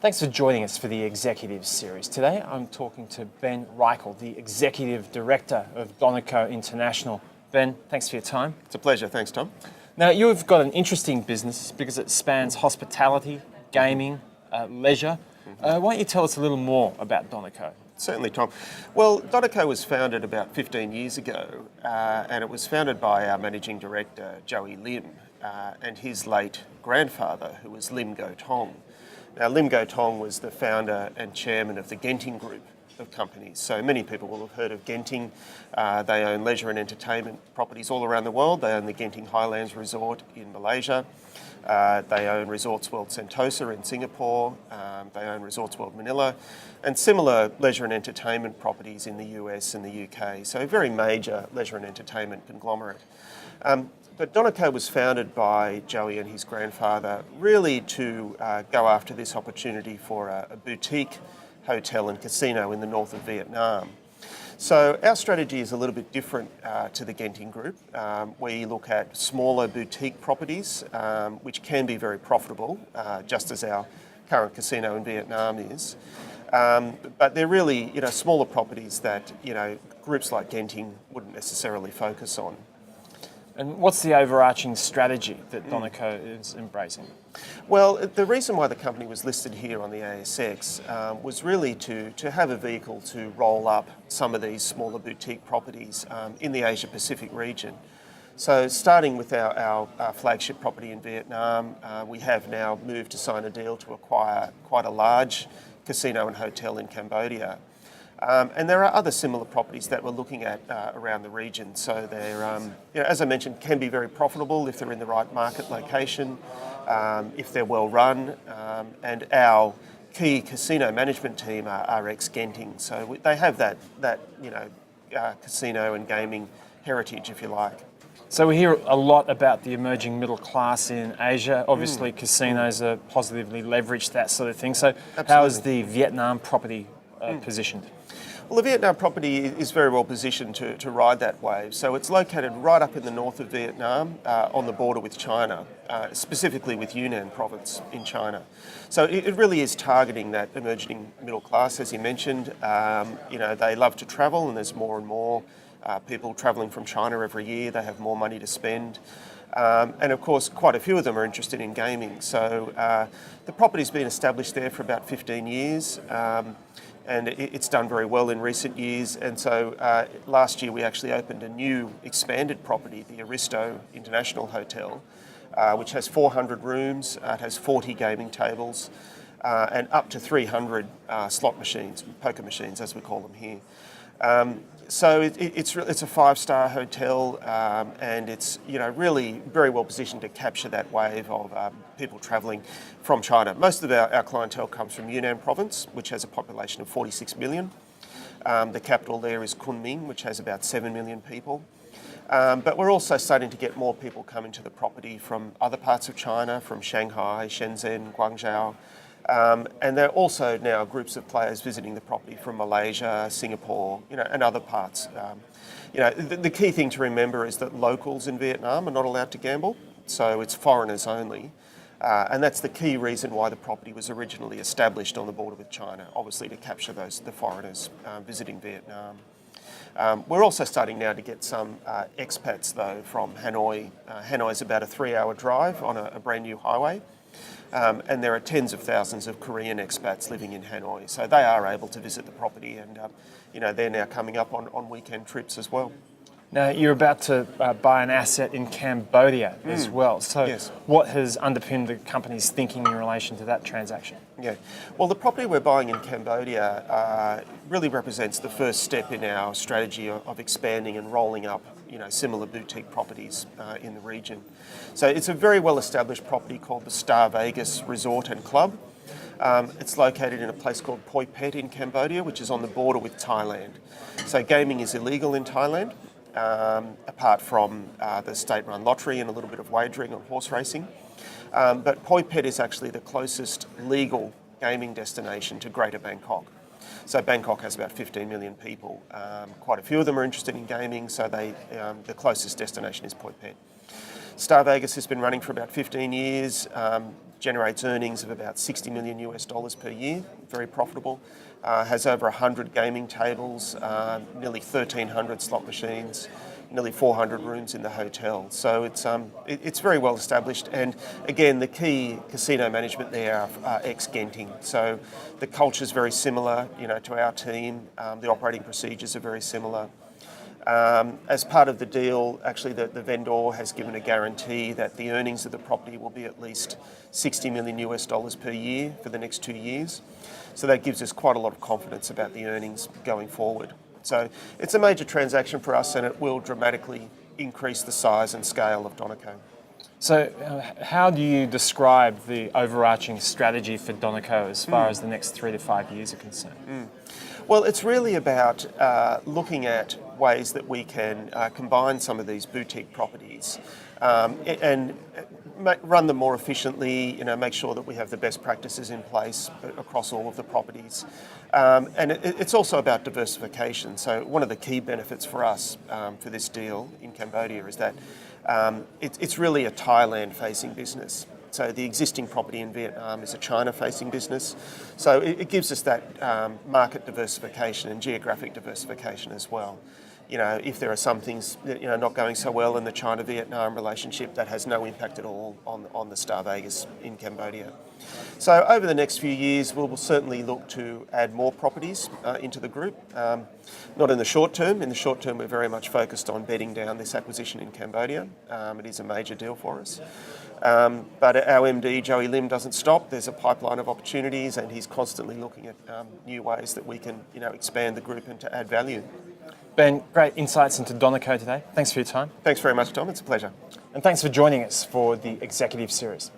Thanks for joining us for the Executive Series. Today I'm talking to Ben Reichel, the Executive Director of Donaco International. Ben, thanks for your time. It's a pleasure. Thanks, Tom. Now, you've got an interesting business because it spans hospitality, gaming, leisure. Why don't you tell us a little more about Donaco? Certainly, Tom. Well, Donaco was founded about 15 years ago, and it was founded by our Managing Director, Joey Lim, and his late grandfather, who was Lim Go Tong. Now, Lim Go Tong was the founder and chairman of the Genting Group of companies. So many people will have heard of Genting. They own leisure and entertainment properties all around the world. They own the Genting Highlands Resort in Malaysia. They own Resorts World Sentosa in Singapore. They own Resorts World Manila, and similar leisure and entertainment properties in the US and the UK. So a very major leisure and entertainment conglomerate. But Donaco was founded by Joey and his grandfather really to go after this opportunity for a boutique hotel and casino in the north of Vietnam. So our strategy is a little bit different to the Genting Group. We look at smaller boutique properties, which can be very profitable, just as our current casino in Vietnam is. But they're really, smaller properties that, groups like Genting wouldn't necessarily focus on. And what's the overarching strategy that Donaco is embracing? Well, the reason why the company was listed here on the ASX was really to have a vehicle to roll up some of these smaller boutique properties in the Asia Pacific region. So starting with our flagship property in Vietnam, we have now moved to sign a deal to acquire quite a large casino and hotel in Cambodia. And there are other similar properties that we're looking at around the region. So they're, as I mentioned, can be very profitable if they're in the right market location, if they're well run, and our key casino management team are ex-Genting. So they have that casino and gaming heritage, if you like. So we hear a lot about the emerging middle class in Asia. Obviously, casinos are positively leveraged, that sort of thing. So how is the Vietnam property positioned? Well, the Vietnam property is very well positioned to ride that wave. So it's located right up in the north of Vietnam, on the border with China, specifically with Yunnan province in China. So it really is targeting that emerging middle class, as you mentioned. They love to travel, and there's more and more people travelling from China every year. They have more money to spend. And of course, quite a few of them are interested in gaming. So the property's been established there for about 15 years. And it's done very well in recent years. And so last year we actually opened a new expanded property, the Aristo International Hotel, which has 400 rooms, it has 40 gaming tables, and up to 300 slot machines, poker machines as we call them here. So it's a five-star hotel, and it's really very well positioned to capture that wave of people travelling from China. Most of our clientele comes from Yunnan province, which has a population of 46 million. The capital there is Kunming, which has about 7 million people. But we're also starting to get more people coming to the property from other parts of China, from Shanghai, Shenzhen, Guangzhou. And there are also now groups of players visiting the property from Malaysia, Singapore, and other parts. The key thing to remember is that locals in Vietnam are not allowed to gamble, so it's foreigners only. And that's the key reason why the property was originally established on the border with China, obviously to capture the foreigners visiting Vietnam. We're also starting now to get some expats, though, from Hanoi. Hanoi's about a 3-hour drive on a brand new highway. And there are tens of thousands of Korean expats living in Hanoi, so they are able to visit the property, and they're now coming up on weekend trips as well. Now, you're about to buy an asset in Cambodia as well. So yes. What has underpinned the company's thinking in relation to that transaction? Yeah, well, the property we're buying in Cambodia really represents the first step in our strategy of expanding and rolling up similar boutique properties in the region. So it's a very well-established property called the Star Vegas Resort and Club. It's located in a place called Poi Phet in Cambodia, which is on the border with Thailand. So gaming is illegal in Thailand, apart from the state-run lottery and a little bit of wagering on horse racing. But Poi Phet is actually the closest legal gaming destination to Greater Bangkok. So Bangkok has about 15 million people. Quite a few of them are interested in gaming, so the closest destination is Poi Phet. Star Vegas has been running for about 15 years, generates earnings of about $60 million per year, very profitable. Has over 100 gaming tables, nearly 1,300 slot machines, nearly 400 rooms in the hotel. So it's very well established. And again, the key casino management there are ex-Genting. So the culture is very similar, to our team. The operating procedures are very similar. As part of the deal, actually the vendor has given a guarantee that the earnings of the property will be at least $60 million per year for the next 2 years. So that gives us quite a lot of confidence about the earnings going forward. So it's a major transaction for us, and it will dramatically increase the size and scale of Donaco. So how do you describe the overarching strategy for Donaco as far as the next 3 to 5 years are concerned? Well, it's really about looking at ways that we can combine some of these boutique properties and run them more efficiently, make sure that we have the best practices in place across all of the properties. And it's also about diversification. So one of the key benefits for us for this deal in Cambodia is that it's really a Thailand-facing business. So the existing property in Vietnam is a China-facing business. So it gives us that market diversification and geographic diversification as well. If there are some things that, not going so well in the China-Vietnam relationship, that has no impact at all on the Star Vegas in Cambodia. So over the next few years, we'll certainly look to add more properties into the group. Not in the short term. In the short term, we're very much focused on bedding down this acquisition in Cambodia. It is a major deal for us. But our MD, Joey Lim, doesn't stop. There's a pipeline of opportunities, and he's constantly looking at new ways that we can, expand the group and to add value. Ben, great insights into Donaco today. Thanks for your time. Thanks very much, Tom. It's a pleasure. And thanks for joining us for the Executive Series.